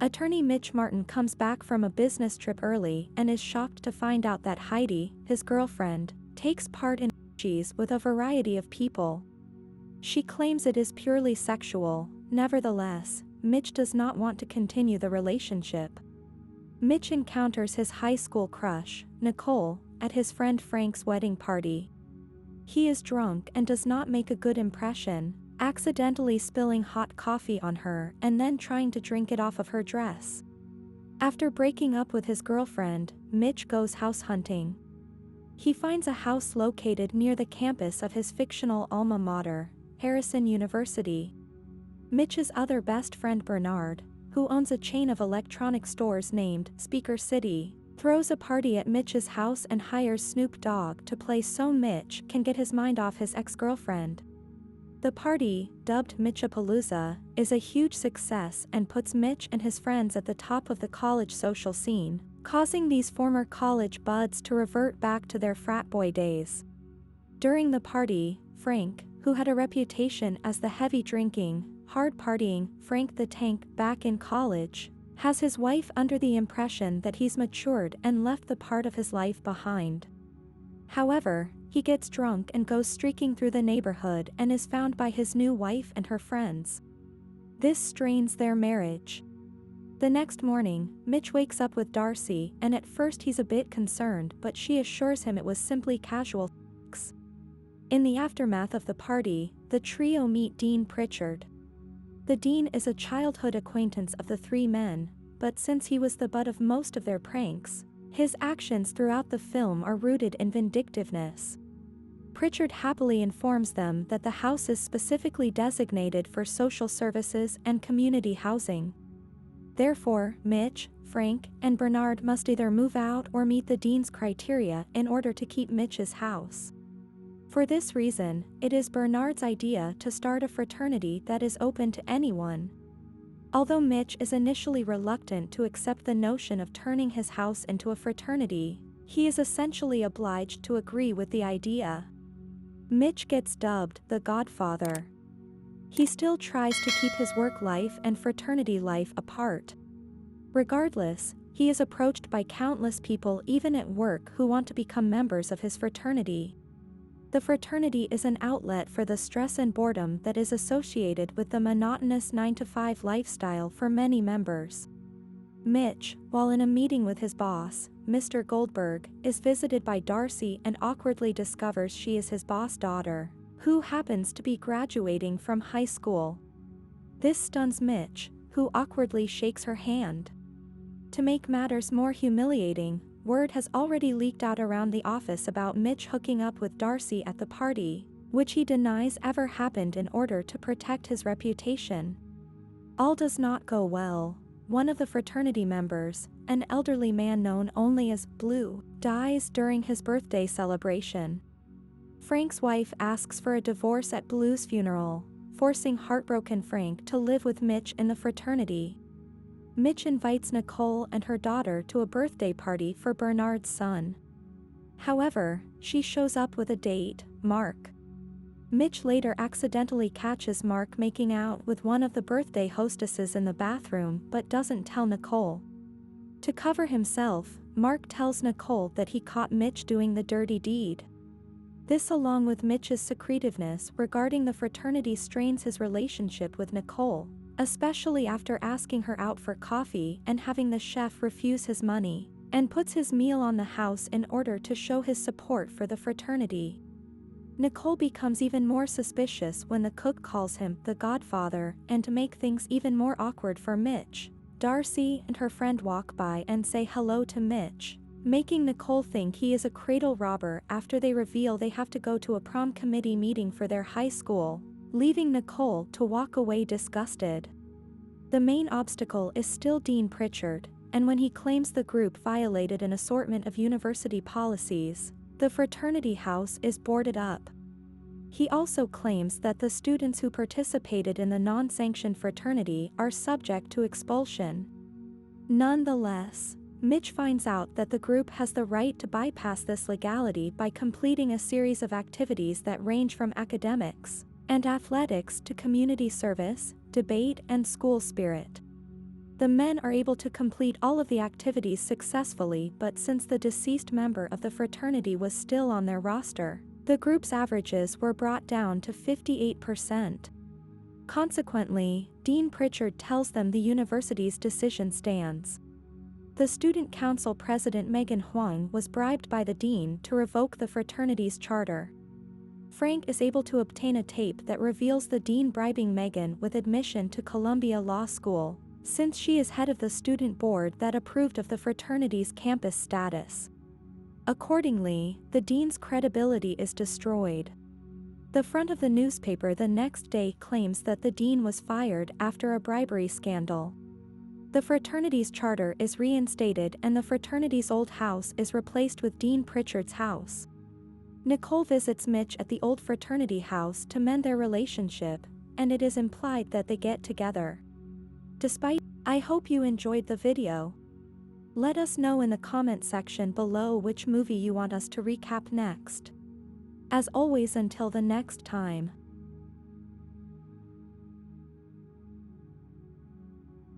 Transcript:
Attorney Mitch Martin comes back from a business trip early and is shocked to find out that Heidi, his girlfriend, takes part in orgies with a variety of people. She claims it is purely sexual. Nevertheless, Mitch does not want to continue the relationship. Mitch encounters his high school crush, Nicole, at his friend Frank's wedding party. He is drunk and does not make a good impression, accidentally spilling hot coffee on her and then trying to drink it off of her dress. After breaking up with his girlfriend, Mitch goes house hunting. He finds a house located near the campus of his fictional alma mater, Harrison University. Mitch's other best friend Bernard, who owns a chain of electronic stores named Speaker City, throws a party at Mitch's house and hires Snoop Dogg to play so Mitch can get his mind off his ex-girlfriend. The party, dubbed Mitchapalooza, is a huge success and puts Mitch and his friends at the top of the college social scene, causing these former college buds to revert back to their frat boy days. During the party, Frank, who had a reputation as the heavy drinking, hard partying Frank the Tank back in college, has his wife under the impression that he's matured and left the part of his life behind. However, he gets drunk and goes streaking through the neighborhood and is found by his new wife and her friends. This strains their marriage. The next morning, Mitch wakes up with Darcy and at first he's a bit concerned, but she assures him it was simply casual sex. In the aftermath of the party, the trio meet Dean Pritchard. The dean is a childhood acquaintance of the three men, but since he was the butt of most of their pranks, his actions throughout the film are rooted in vindictiveness. Pritchard happily informs them that the house is specifically designated for social services and community housing. Therefore, Mitch, Frank, and Bernard must either move out or meet the dean's criteria in order to keep Mitch's house. For this reason, it is Bernard's idea to start a fraternity that is open to anyone. Although Mitch is initially reluctant to accept the notion of turning his house into a fraternity, he is essentially obliged to agree with the idea. Mitch gets dubbed the Godfather. He still tries to keep his work life and fraternity life apart. Regardless, he is approached by countless people even at work who want to become members of his fraternity. The fraternity is an outlet for the stress and boredom that is associated with the monotonous 9-to-5 lifestyle for many members. Mitch, while in a meeting with his boss, Mr. Goldberg, is visited by Darcy and awkwardly discovers she is his boss' daughter, who happens to be graduating from high school. This stuns Mitch, who awkwardly shakes her hand. To make matters more humiliating, word has already leaked out around the office about Mitch hooking up with Darcy at the party, which he denies ever happened in order to protect his reputation. All does not go well. One of the fraternity members, an elderly man known only as Blue, dies during his birthday celebration. Frank's wife asks for a divorce at Blue's funeral, forcing heartbroken Frank to live with Mitch in the fraternity. Mitch invites Nicole and her daughter to a birthday party for Bernard's son. However, she shows up with a date, Mark. Mitch later accidentally catches Mark making out with one of the birthday hostesses in the bathroom but doesn't tell Nicole. To cover himself, Mark tells Nicole that he caught Mitch doing the dirty deed. This, along with Mitch's secretiveness regarding the fraternity, strains his relationship with Nicole, especially after asking her out for coffee and having the chef refuse his money, and puts his meal on the house in order to show his support for the fraternity. Nicole becomes even more suspicious when the cook calls him the Godfather, and to make things even more awkward for Mitch, Darcy and her friend walk by and say hello to Mitch, making Nicole think he is a cradle robber after they reveal they have to go to a prom committee meeting for their high school, leaving Nicole to walk away disgusted. The main obstacle is still Dean Pritchard, and when he claims the group violated an assortment of university policies, the fraternity house is boarded up. He also claims that the students who participated in the non-sanctioned fraternity are subject to expulsion. Nonetheless, Mitch finds out that the group has the right to bypass this legality by completing a series of activities that range from academics and athletics to community service, debate, and school spirit. The men are able to complete all of the activities successfully, but since the deceased member of the fraternity was still on their roster, the group's averages were brought down to 58%. Consequently, Dean Pritchard tells them the university's decision stands. The student council president Megan Huang was bribed by the dean to revoke the fraternity's charter. Frank is able to obtain a tape that reveals the dean bribing Megan with admission to Columbia Law School, since she is head of the student board that approved of the fraternity's campus status. Accordingly, the dean's credibility is destroyed. The front of the newspaper the next day claims that the dean was fired after a bribery scandal. The fraternity's charter is reinstated and the fraternity's old house is replaced with Dean Pritchard's house. Nicole visits Mitch at the old fraternity house to mend their relationship, and it is implied that they get together. I hope you enjoyed the video. Let us know in the comment section below which movie you want us to recap next. As always, until the next time.